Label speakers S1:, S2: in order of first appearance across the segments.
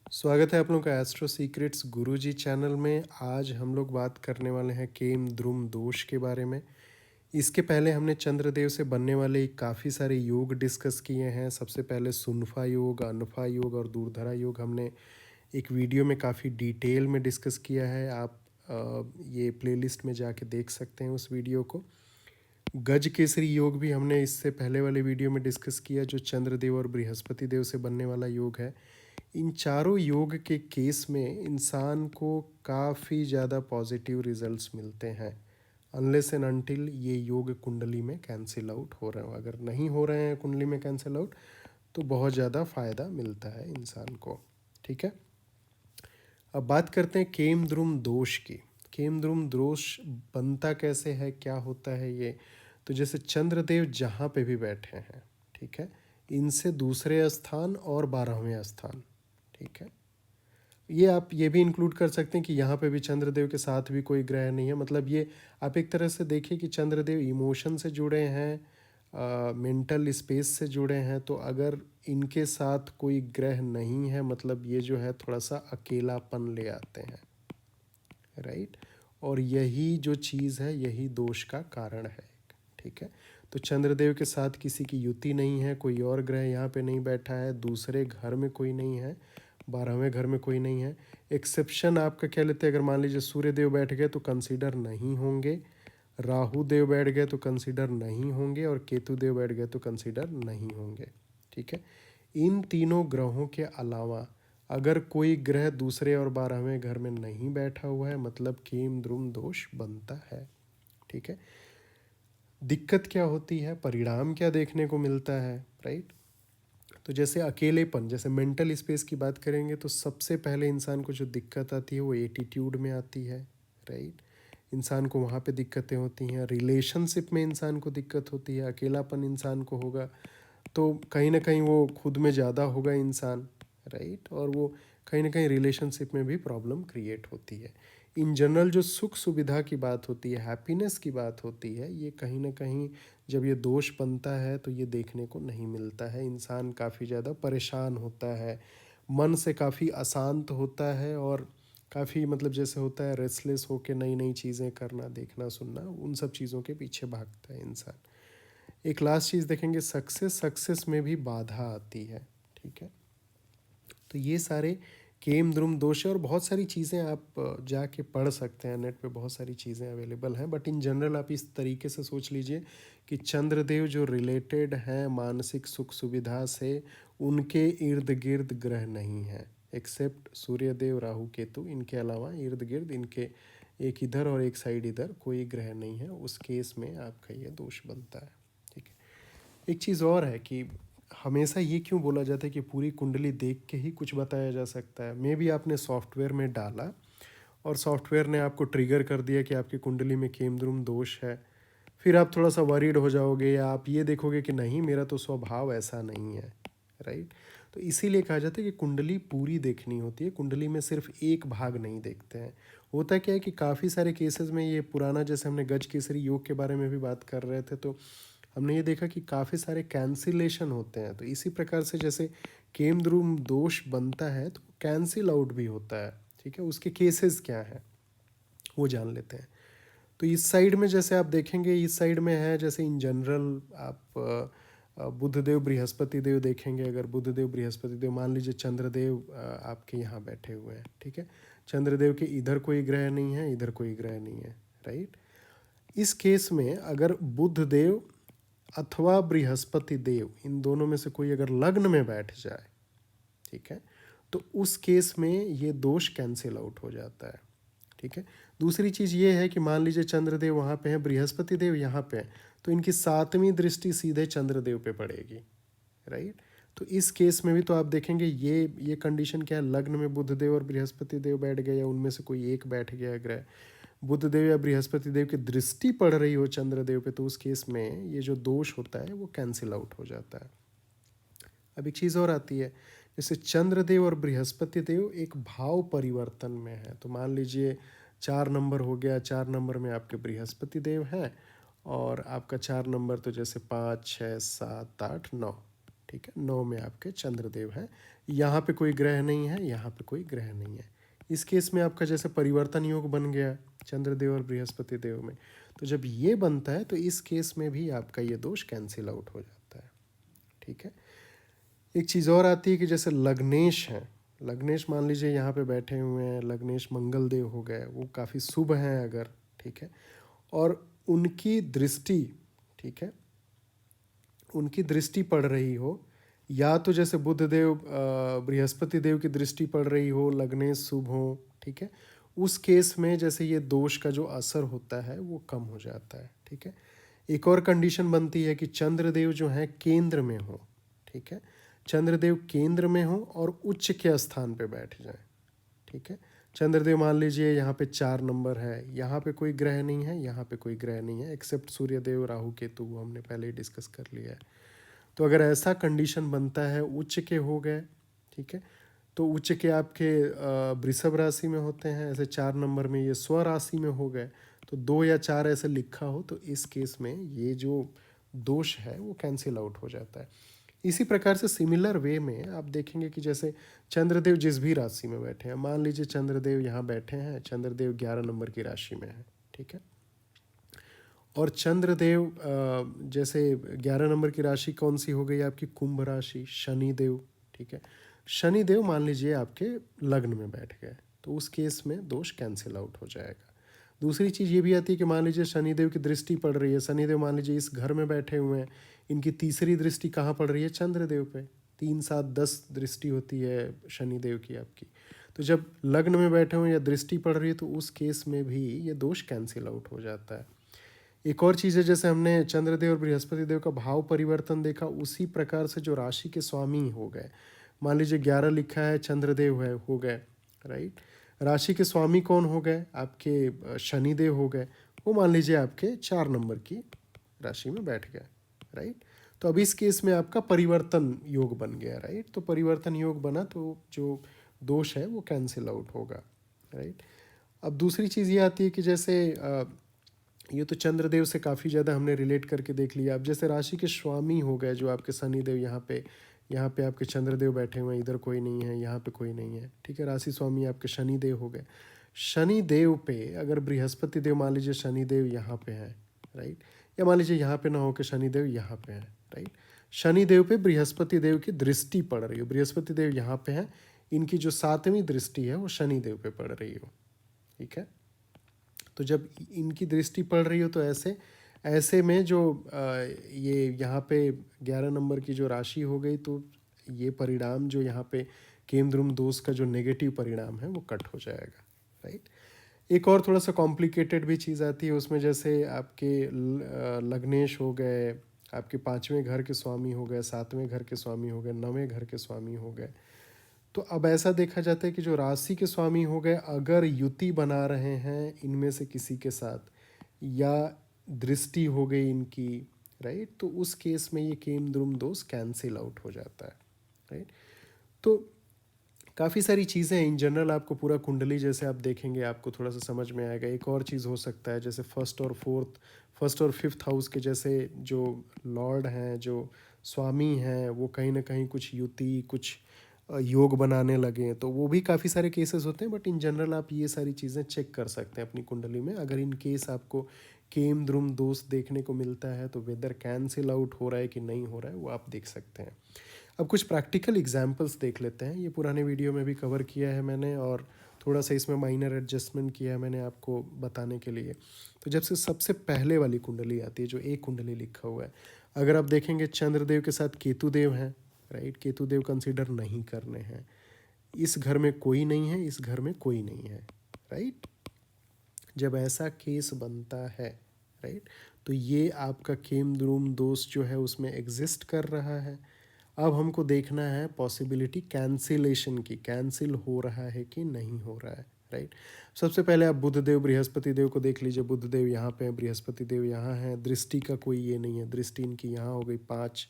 S1: स्वागत है आप लोगों का एस्ट्रो सीक्रेट्स गुरुजी चैनल में। आज हम लोग बात करने वाले हैं केम द्रुम दोष के बारे में। इसके पहले हमने चंद्रदेव से बनने वाले काफ़ी सारे योग डिस्कस किए हैं। सबसे पहले सुनफा योग, अनफा योग और दूरधरा योग हमने एक वीडियो में काफ़ी डिटेल में डिस्कस किया है। आप ये प्लेलिस्ट में जाके देख सकते हैं उस वीडियो को। गज केसरी योग भी हमने इससे पहले वाले वीडियो में डिस्कस किया, जो चंद्रदेव और बृहस्पति देव से बनने वाला योग है। इन चारों योग के केस में इंसान को काफ़ी ज़्यादा पॉजिटिव रिजल्ट्स मिलते हैं, अनलेस एंड अनटिल ये योग कुंडली में कैंसिल आउट हो रहे हो। अगर नहीं हो रहे हैं कुंडली में कैंसिल आउट तो बहुत ज़्यादा फ़ायदा मिलता है इंसान को। ठीक है, अब बात करते हैं केम द्रुम दोष की। केम द्रुम दोष बनता कैसे है, क्या होता है ये। तो जैसे चंद्रदेव जहाँ पे भी बैठे हैं, ठीक है, इनसे दूसरे स्थान और 12वें स्थान, ठीक है, ये आप ये भी इंक्लूड कर सकते हैं कि यहाँ पे भी चंद्रदेव के साथ भी कोई ग्रह नहीं है। मतलब ये आप एक तरह से देखिए कि चंद्रदेव इमोशन से जुड़े हैं, मेंटल स्पेस से जुड़े हैं। तो अगर इनके साथ कोई ग्रह नहीं है, मतलब ये जो है थोड़ा सा अकेलापन ले आते हैं, राइट। और यही जो चीज़ है यही दोष का कारण है। ठीक है, तो चंद्रदेव के साथ किसी की युति नहीं है, कोई और ग्रह यहाँ पे नहीं बैठा है, दूसरे घर में कोई नहीं है, 12वें घर में कोई नहीं है। एक्सेप्शन आपका क्या लेते हैं, अगर मान लीजिए सूर्य देव बैठ गए तो कंसीडर नहीं होंगे, राहु देव बैठ गए तो कंसीडर नहीं होंगे, और केतु देव बैठ गए तो कंसीडर नहीं होंगे। ठीक है, इन तीनों ग्रहों के अलावा अगर कोई ग्रह दूसरे और 12वें घर में नहीं बैठा हुआ है, मतलब केम द्रुम दोष बनता है। ठीक है, दिक्कत क्या होती है, परिणाम क्या देखने को मिलता है, राइट। तो जैसे अकेलेपन, जैसे मेंटल स्पेस की बात करेंगे तो सबसे पहले इंसान को जो दिक्कत आती है वो एटीट्यूड में आती है, राइट। इंसान को वहाँ पे दिक्कतें होती हैं। रिलेशनशिप में इंसान को दिक्कत होती है, अकेलापन इंसान को होगा तो कहीं ना कहीं वो खुद में ज़्यादा होगा इंसान, राइट। और वो कहीं ना कहीं रिलेशनशिप में भी प्रॉब्लम क्रिएट होती है। इन जनरल जो सुख सुविधा की बात होती है, हैप्पीनेस की बात होती है, ये कहीं ना कहीं जब ये दोष बनता है तो ये देखने को नहीं मिलता है। इंसान काफ़ी ज़्यादा परेशान होता है, मन से काफ़ी अशांत होता है, और काफ़ी मतलब जैसे होता है रेस्टलेस होकर नई नई चीज़ें करना, देखना, सुनना, उन सब चीज़ों के पीछे भागता है इंसान। एक लास्ट चीज़ देखेंगे, सक्सेस में भी बाधा आती है। ठीक है, तो ये सारे केम द्रुम दोष है, और बहुत सारी चीज़ें आप जाके पढ़ सकते हैं, नेट पे बहुत सारी चीज़ें अवेलेबल हैं। बट इन जनरल आप इस तरीके से सोच लीजिए कि चंद्रदेव जो रिलेटेड हैं मानसिक सुख सुविधा से, उनके इर्द गिर्द ग्रह नहीं हैं, एक्सेप्ट सूर्यदेव, राहु, केतु। इनके अलावा इर्द गिर्द इनके एक इधर और एक साइड इधर कोई ग्रह नहीं है। उस केस में आपका ये दोष बनता है। ठीक है, एक चीज़ और है कि हमेशा ये क्यों बोला जाता है कि पूरी कुंडली देख के ही कुछ बताया जा सकता है। मे भी आपने सॉफ्टवेयर में डाला और सॉफ्टवेयर ने आपको ट्रिगर कर दिया कि आपकी कुंडली में केमद्रुम दोष है, फिर आप थोड़ा सा वरीड हो जाओगे, या आप ये देखोगे कि नहीं मेरा तो स्वभाव ऐसा नहीं है, राइट। तो इसीलिए कहा जाता है कि कुंडली पूरी देखनी होती है, कुंडली में सिर्फ एक भाग नहीं देखते हैं। होता क्या है कि काफ़ी सारे केसेस में ये पुराना, जैसे हमने गज केसरी योग के बारे में भी बात कर रहे थे, तो हमने ये देखा कि काफ़ी सारे कैंसिलेशन होते हैं। तो इसी प्रकार से जैसे केमद्रुम दोष बनता है तो कैंसिल आउट भी होता है। ठीक है, उसके केसेस क्या हैं वो जान लेते हैं। तो इस साइड में जैसे आप देखेंगे, इस साइड में है जैसे इन जनरल आप बुधदेव बृहस्पति देव देखेंगे। अगर बुधदेव बृहस्पति देव, मान लीजिए चंद्रदेव आपके यहाँ बैठे हुए हैं, ठीक है, चंद्रदेव के इधर कोई ग्रह नहीं है, इधर कोई ग्रह नहीं है, राइट। इस केस में अगर बुध देव अथवा बृहस्पति देव, इन दोनों में से कोई अगर लग्न में बैठ जाए, ठीक है, तो उस केस में ये दोष कैंसिल आउट हो जाता है। ठीक है, दूसरी चीज़ ये है कि मान लीजिए चंद्रदेव वहाँ पे हैं, बृहस्पति देव यहाँ पे हैं, तो इनकी 7वीं दृष्टि सीधे चंद्रदेव पे पड़ेगी, राइट। तो इस केस में भी तो आप देखेंगे ये कंडीशन क्या है, लग्न में बुधदेव और बृहस्पति देव बैठ गए, या उनमें से कोई एक बैठ गया ग्रह, बुधदेव या बृहस्पति देव की दृष्टि पड़ रही हो चंद्रदेव पे, तो उस केस में ये जो दोष होता है वो कैंसिल आउट हो जाता है। अब एक चीज़ और आती है, जैसे चंद्रदेव और बृहस्पति देव एक भाव परिवर्तन में है। तो मान लीजिए 4 नंबर हो गया, 4 नंबर में आपके बृहस्पति देव हैं, और आपका 4 नंबर तो जैसे 5, 6, 7, 8, 9, ठीक है, 9 में आपके चंद्रदेव हैं, यहाँ पे कोई ग्रह नहीं है, यहाँ पे कोई ग्रह नहीं है। इस केस में आपका जैसे परिवर्तन योग बन गया चंद्रदेव और बृहस्पति देव में, तो जब ये बनता है तो इस केस में भी आपका ये दोष कैंसिल आउट हो जाता है। ठीक है। एक चीज़ और आती है कि जैसे लग्नेश हैं, लग्नेश मान लीजिए यहाँ पे बैठे हुए हैं, लग्नेश मंगल देव हो गए, वो काफ़ी शुभ हैं अगर, ठीक है, और उनकी दृष्टि, ठीक है, उनकी दृष्टि पड़ रही हो, या तो जैसे बुध देव बृहस्पति देव की दृष्टि पड़ रही हो, लग्नेश शुभ हो, ठीक है, उस केस में जैसे ये दोष का जो असर होता है वो कम हो जाता है। ठीक है। एक और कंडीशन बनती है कि चंद्रदेव जो है केंद्र में हो, ठीक है, चंद्रदेव केंद्र में हो और उच्च के स्थान पे बैठ जाए। ठीक है। चंद्रदेव मान लीजिए यहाँ पे 4 नंबर है, यहाँ पे कोई ग्रह नहीं है, यहाँ पे कोई ग्रह नहीं है, एक्सेप्ट सूर्यदेव राहु केतु, वो हमने पहले ही डिस्कस कर लिया है। तो अगर ऐसा कंडीशन बनता है, उच्च के हो गए, ठीक है, तो उच्च के आपके वृषभ राशि में होते हैं, ऐसे 4 नंबर में ये स्व राशि में हो गए, तो 2 या 4 ऐसे लिखा हो तो इस केस में ये जो दोष है वो कैंसिल आउट हो जाता है। इसी प्रकार से सिमिलर वे में आप देखेंगे कि जैसे चंद्रदेव जिस भी राशि में बैठे हैं, मान लीजिए चंद्रदेव यहाँ बैठे हैं, चंद्रदेव 11 नंबर की राशि में है, ठीक है, और चंद्रदेव जैसे 11 नंबर की राशि कौन सी हो गई आपकी, कुंभ राशि, शनिदेव, ठीक है, शनिदेव मान लीजिए आपके लग्न में बैठ गए, तो उस केस में दोष कैंसिल आउट हो जाएगा। दूसरी चीज़ ये भी आती है कि मान लीजिए शनिदेव की दृष्टि पड़ रही है, शनिदेव मान लीजिए इस घर में बैठे हुए हैं, इनकी तीसरी दृष्टि कहाँ पड़ रही है, चंद्रदेव पे, 3, 7, 10 दृष्टि होती है शनिदेव की आपकी, तो जब लग्न में बैठे हुए या दृष्टि पड़ रही है तो उस केस में भी ये दोष कैंसिल आउट हो जाता है। एक और चीज़ है, जैसे हमने चंद्रदेव और बृहस्पति देव का भाव परिवर्तन देखा, उसी प्रकार से जो राशि के स्वामी हो गए, मान लीजिए 11 लिखा है, चंद्रदेव है, हो गए, राइट, राशि के स्वामी कौन हो गए आपके, शनिदेव हो गए, वो मान लीजिए आपके 4 नंबर की राशि में बैठ गए, राइट, तो अब इस केस में आपका परिवर्तन योग बन गया, राइट, तो परिवर्तन योग बना तो जो दोष है वो कैंसिल आउट होगा, राइट। अब दूसरी चीज़ ये आती है कि जैसे ये तो चंद्रदेव से काफ़ी ज़्यादा हमने रिलेट करके देख लिया। अब जैसे राशि के स्वामी हो गए जो आपके शनिदेव, यहाँ पे आपके चंद्रदेव बैठे हुए हैं, इधर कोई नहीं है, यहाँ पे कोई नहीं है, ठीक है, राशि स्वामी आपके शनिदेव हो गए। शनिदेव पे अगर बृहस्पति देव मान लीजिए शनिदेव यहाँ पे है, राइट, या मान लीजिए यहाँ पे ना हो के शनिदेव यहाँ पे है, राइट, शनिदेव पे बृहस्पति देव की दृष्टि पड़ रही हो, बृहस्पति देव यहाँ पे है, इनकी जो 7वीं दृष्टि है वो शनिदेव पे पड़ रही हो, ठीक है, तो जब इनकी दृष्टि पड़ रही हो तो ऐसे ऐसे में जो ये यहाँ पे 11 नंबर की जो राशि हो गई, तो ये परिणाम जो यहाँ पे केमद्रुम दोष का जो नेगेटिव परिणाम है वो कट हो जाएगा, राइट। एक और थोड़ा सा कॉम्प्लिकेटेड भी चीज़ आती है उसमें, जैसे आपके लग्नेश हो गए, आपके 5वें घर के स्वामी हो गए, 7वें घर के स्वामी हो गए, 9वें घर के स्वामी हो गए, तो अब ऐसा देखा जाता है कि जो राशि के स्वामी हो गए अगर युति बना रहे हैं इनमें से किसी के साथ, या दृष्टि हो गई इनकी, राइट, तो उस केस में ये केम द्रुम दोष कैंसिल आउट हो जाता है, राइट। तो काफ़ी सारी चीज़ें इन जनरल, आपको पूरा कुंडली जैसे आप देखेंगे आपको थोड़ा सा समझ में आएगा। एक और चीज़ हो सकता है जैसे फर्स्ट और फिफ्थ हाउस के जैसे जो लॉर्ड हैं, जो स्वामी हैं, वो कहीं ना कहीं कुछ युति, कुछ योग बनाने लगे, तो वो भी काफ़ी सारे केसेस होते हैं, बट इन जनरल आप ये सारी चीज़ें चेक कर सकते हैं अपनी कुंडली में। अगर इन केस आपको केम द्रुम दोष देखने को मिलता है तो वेदर कैंसिल आउट हो रहा है कि नहीं हो रहा है वो आप देख सकते हैं। अब कुछ प्रैक्टिकल एग्जांपल्स देख लेते हैं, ये पुराने वीडियो में भी कवर किया है मैंने और थोड़ा सा इसमें माइनर एडजस्टमेंट किया है मैंने आपको बताने के लिए। तो जब से सबसे पहले वाली कुंडली आती है जो एक कुंडली लिखा हुआ है, अगर आप देखेंगे चंद्रदेव के साथ केतुदेव हैं, राइट, केतुदेव कंसीडर नहीं करने हैं, इस घर में कोई नहीं है, इस घर में कोई नहीं है, राइट, जब ऐसा केस बनता है, राइट, तो ये आपका केम द्रुम दोष जो है उसमें एग्जिस्ट कर रहा है। अब हमको देखना है पॉसिबिलिटी कैंसिलेशन की, कैंसिल हो रहा है कि नहीं हो रहा है, राइट। सबसे पहले आप बुधदेव बृहस्पति देव को देख लीजिए, बुधदेव यहाँ पे हैं, बृहस्पति देव यहाँ हैं, दृष्टि का कोई ये नहीं है, दृष्टि इनकी यहाँ हो गई 5,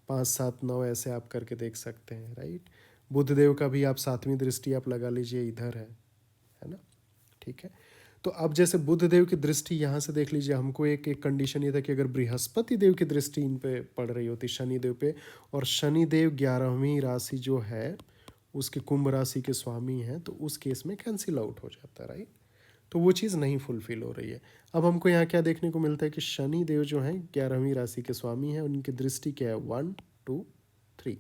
S1: 5, 7, 9 ऐसे आप करके देख सकते हैं, राइट। बुधदेव का भी आप 7वीं दृष्टि आप लगा लीजिए, इधर है ना, ठीक है। तो अब जैसे बुध देव की दृष्टि यहाँ से देख लीजिए, हमको एक एक कंडीशन ये था कि अगर बृहस्पति देव की दृष्टि इन पे पड़ रही होती शनि देव पे, और शनि देव 11वीं राशि जो है उसके कुंभ राशि के स्वामी हैं, तो उस केस में कैंसिल आउट हो जाता है, राइट। तो वो चीज़ नहीं फुलफिल हो रही है। अब हमको यहाँ क्या देखने को मिलता है कि शनि देव जो हैं 11वीं राशि के स्वामी हैं, उनकी दृष्टि क्या है, 1 2 3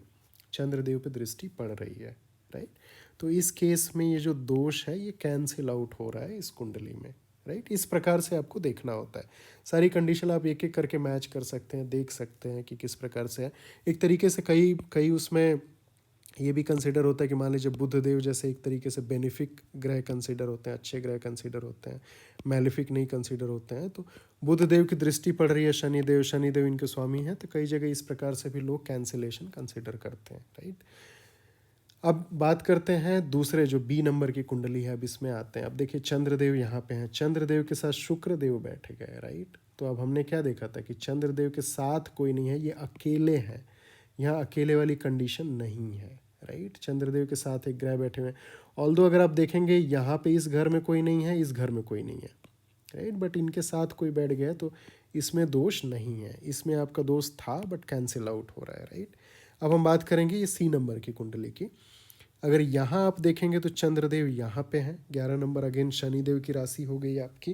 S1: चंद्रदेव पे दृष्टि पड़ रही है, राइट। तो इस केस में ये जो दोष है ये कैंसिल आउट हो रहा है इस कुंडली में, राइट। इस प्रकार से आपको देखना होता है। सारी कंडीशन आप एक एक करके मैच कर सकते हैं, देख सकते हैं कि किस प्रकार से है। एक तरीके से कई कई उसमें ये भी कंसिडर होता है कि मान लीजिए बुध देव जैसे एक तरीके से बेनिफिक ग्रह कंसिडर होते हैं, अच्छे ग्रह कंसिडर होते हैं, मैलिफिक नहीं कंसिडर होते हैं। तो बुध देव की दृष्टि पड़ रही है शनिदेव इनके स्वामी हैं, तो कई जगह इस प्रकार से भी लोग कैंसिलेशन कंसिडर करते हैं, राइट। अब बात करते हैं दूसरे जो बी नंबर की कुंडली है, अब इसमें आते हैं। अब देखिए चंद्रदेव यहाँ पे हैं, चंद्रदेव के साथ शुक्रदेव बैठे गए, राइट। तो अब हमने क्या देखा था कि चंद्रदेव के साथ कोई नहीं है, ये अकेले हैं। यहाँ अकेले वाली कंडीशन नहीं है, राइट। चंद्रदेव के साथ एक ग्रह बैठे हुए हैं। ऑल्दो अगर आप देखेंगे यहाँ पे इस घर में कोई नहीं है, इस घर में कोई नहीं है, राइट, बट इनके साथ कोई बैठ गया तो इसमें दोष नहीं है। इसमें आपका दोष था बट कैंसिल आउट हो रहा है, राइट। अब हम बात करेंगे ये सी नंबर की कुंडली की। अगर यहाँ आप देखेंगे तो चंद्रदेव यहाँ पे हैं, 11 नंबर अगेन शनिदेव की राशि हो गई आपकी,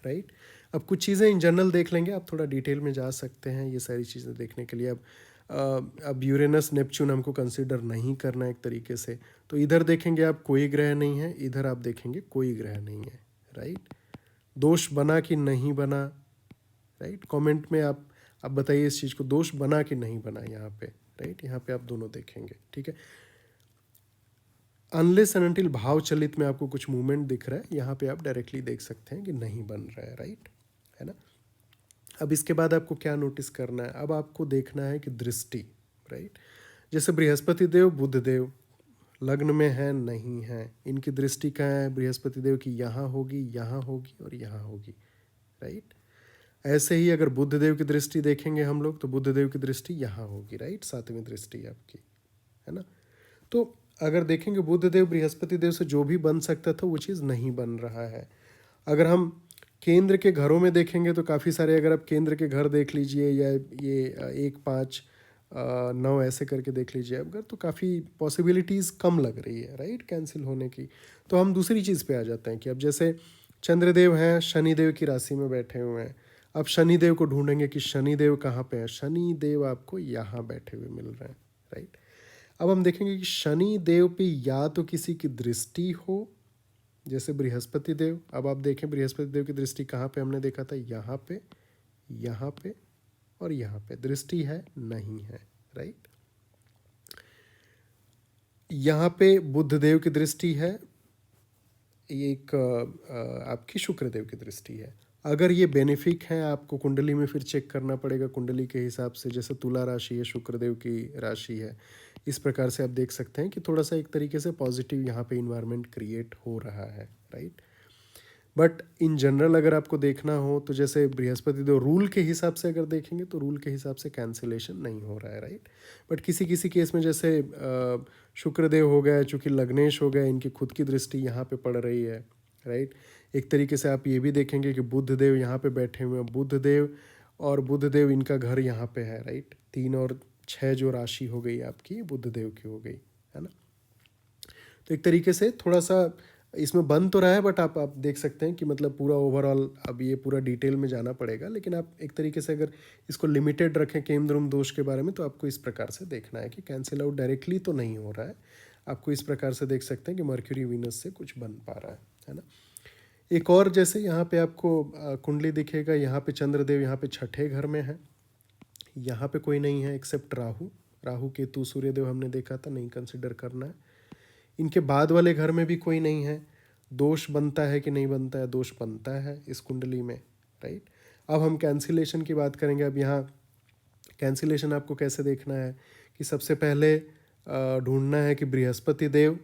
S1: राइट। अब कुछ चीज़ें इन जनरल देख लेंगे, आप थोड़ा डिटेल में जा सकते हैं ये सारी चीज़ें देखने के लिए। अब यूरेनस नेपच्यून हमको कंसिडर नहीं करना एक तरीके से, तो इधर देखेंगे आप कोई ग्रह नहीं है, इधर आप देखेंगे कोई ग्रह नहीं है, राइट। दोष बना कि नहीं बना, राइट, कमेंट में आप बताइए इस चीज़ को, दोष बना कि नहीं बना यहाँ पे, राइट। यहाँ पे आप दोनों देखेंगे, ठीक है। अनलेस एंड अनटिल भाव चलित में आपको कुछ मूवमेंट दिख रहा है, यहाँ पे आप डायरेक्टली देख सकते हैं कि नहीं बन रहा है, राइट, है ना। अब इसके बाद आपको क्या नोटिस करना है, अब आपको देखना है कि दृष्टि, राइट। जैसे बृहस्पति देव बुध देव लग्न में है नहीं है, इनकी दृष्टि कहाँ है, बृहस्पति देव की यहाँ होगी और यहाँ होगी, राइट। ऐसे ही अगर बुध देव की दृष्टि देखेंगे हम लोग तो बुध देव की दृष्टि यहाँ होगी, राइट, 7वीं दृष्टि आपकी, है ना। तो अगर देखेंगे बुध देव बृहस्पति देव से जो भी बन सकता था वो चीज़ नहीं बन रहा है। अगर हम केंद्र के घरों में देखेंगे तो काफ़ी सारे, अगर आप केंद्र के घर देख लीजिए या ये 1 5 9 ऐसे करके देख लीजिए अगर, तो काफ़ी पॉसिबिलिटीज़ कम लग रही है, राइट, कैंसिल होने की। तो हम दूसरी चीज़ पे आ जाते हैं कि अब जैसे चंद्रदेव हैं शनिदेव की राशि में बैठे हुए हैं, अब शनिदेव को ढूंढेंगे कि शनिदेव कहाँ पे है, शनिदेव आपको यहाँ बैठे हुए मिल रहे हैं, राइट। अब हम देखेंगे कि शनि देव पे या तो किसी की दृष्टि हो, जैसे बृहस्पति देव। अब आप देखें बृहस्पति देव की दृष्टि कहाँ पे हमने देखा था, यहाँ पे और यहाँ पे दृष्टि है नहीं है, राइट। यहाँ पे बुध देव की दृष्टि है, एक आपकी शुक्र देव की दृष्टि है। अगर ये बेनिफिक है आपको कुंडली में फिर चेक करना पड़ेगा कुंडली के हिसाब से, जैसे तुला राशि है, शुक्रदेव की राशि है, इस प्रकार से आप देख सकते हैं कि थोड़ा सा एक तरीके से पॉजिटिव यहाँ पे इन्वायरमेंट क्रिएट हो रहा है, राइट। बट इन जनरल अगर आपको देखना हो तो जैसे बृहस्पति देव रूल के हिसाब से अगर देखेंगे तो रूल के हिसाब से कैंसिलेशन नहीं हो रहा है, राइट। बट किसी किसी केस में जैसे शुक्रदेव हो गया, चूँकि लग्नेश हो गया, इनकी खुद की दृष्टि यहाँ पे पड़ रही है, राइट। एक तरीके से आप ये भी देखेंगे कि बुध देव यहाँ पे बैठे हुए हैं, बुध देव इनका घर यहाँ पे है, राइट। 3 और 6 जो राशि हो गई आपकी बुध देव की हो गई, है ना। तो एक तरीके से थोड़ा सा इसमें बन तो रहा है, बट आप देख सकते हैं कि मतलब पूरा ओवरऑल अब ये पूरा डिटेल में जाना पड़ेगा, लेकिन आप एक तरीके से अगर इसको लिमिटेड रखें केमद्रुम दोष के बारे में तो आपको इस प्रकार से देखना है कि कैंसिल आउट डायरेक्टली तो नहीं हो रहा है, आपको इस प्रकार से देख सकते हैं कि मर्क्यूरी वीनस से कुछ बन पा रहा है ना। एक और जैसे यहाँ पे आपको कुंडली दिखेगा, यहाँ पे चंद्रदेव यहाँ पे 6ठे घर में है, यहाँ पे कोई नहीं है एक्सेप्ट राहु केतु सूर्यदेव हमने देखा था, नहीं कंसिडर करना है। इनके बाद वाले घर में भी कोई नहीं है। दोष बनता है कि नहीं बनता है, दोष बनता है इस कुंडली में, राइट। अब हम कैंसिलेशन की बात करेंगे। अब यहाँ कैंसिलेशन आपको कैसे देखना है कि सबसे पहले ढूंढना है कि बृहस्पति देव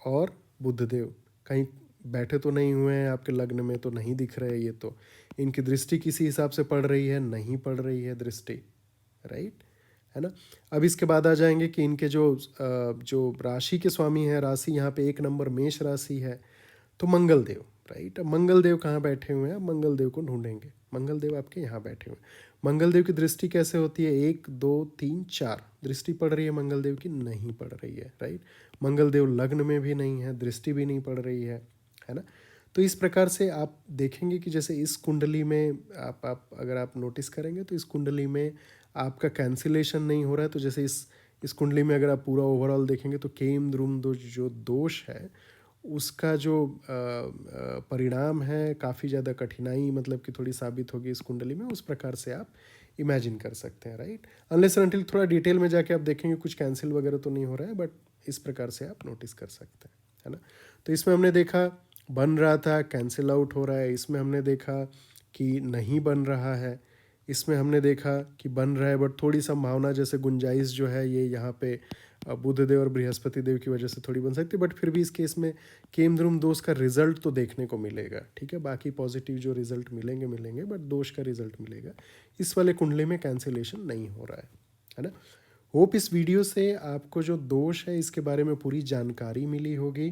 S1: और बुध देव कहीं बैठे तो नहीं हुए हैं आपके लग्न में, तो नहीं दिख रहे, ये तो इनकी दृष्टि किसी हिसाब से पड़ रही है, नहीं पड़ रही है दृष्टि, राइट, है ना। अब इसके बाद आ जाएंगे कि इनके जो राशि के स्वामी हैं, राशि यहाँ पे 1 नंबर मेष राशि है, तो मंगल देव, राइट। अब मंगल देव कहाँ बैठे हुए हैं, मंगल देव को ढूंढेंगे, मंगल देव आपके यहाँ बैठे हुए हैं। मंगलदेव की दृष्टि कैसे होती है, 1 2 3 4 दृष्टि पड़ रही है मंगलदेव की, नहीं पड़ रही है, राइट। मंगलदेव लग्न में भी नहीं है, दृष्टि भी नहीं पड़ रही है ना। तो इस प्रकार से आप देखेंगे कि जैसे इस कुंडली में आप अगर आप नोटिस करेंगे तो इस कुंडली में आपका कैंसिलेशन नहीं हो रहा है। तो जैसे इस कुंडली में अगर आप पूरा ओवरऑल देखेंगे तो केम द्रुम जो दोष है उसका जो परिणाम है काफ़ी ज़्यादा कठिनाई मतलब कि थोड़ी साबित होगी इस कुंडली में, उस प्रकार से आप इमेजिन कर सकते हैं, राइट। अनलेस अनटिल थोड़ा डिटेल में जाके आप देखेंगे कुछ कैंसिल वगैरह तो नहीं हो रहा है, बट इस प्रकार से आप नोटिस कर सकते हैं, है ना। तो इसमें हमने देखा बन रहा था, कैंसिल आउट हो रहा है। इसमें हमने देखा कि नहीं बन रहा है। इसमें हमने देखा कि बन रहा है बट थोड़ी संभावना जैसे गुंजाइश जो है ये यहाँ पे बुध देव और बृहस्पति देव की वजह से थोड़ी बन सकती है, बट फिर भी इस केस में केम द्रुम दोष का रिजल्ट तो देखने को मिलेगा, ठीक है। बाकी पॉजिटिव जो रिजल्ट मिलेंगे बट दोष का रिजल्ट मिलेगा। इस वाले कुंडली में कैंसिलेशन नहीं हो रहा है ना। होप इस वीडियो से आपको जो दोष है इसके बारे में पूरी जानकारी मिली होगी।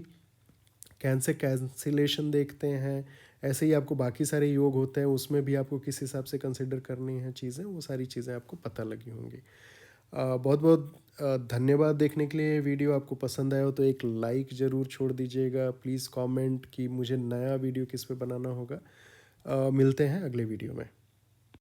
S1: कैसे कैंसिलेशन देखते हैं, ऐसे ही आपको बाकी सारे योग होते हैं उसमें भी आपको किस हिसाब से कंसिडर करनी है चीज़ें, वो सारी चीज़ें आपको पता लगी होंगी। बहुत बहुत धन्यवाद देखने के लिए। वीडियो आपको पसंद आया हो तो एक लाइक ज़रूर छोड़ दीजिएगा। प्लीज़ कमेंट कि मुझे नया वीडियो किस पे बनाना होगा। मिलते हैं अगले वीडियो में।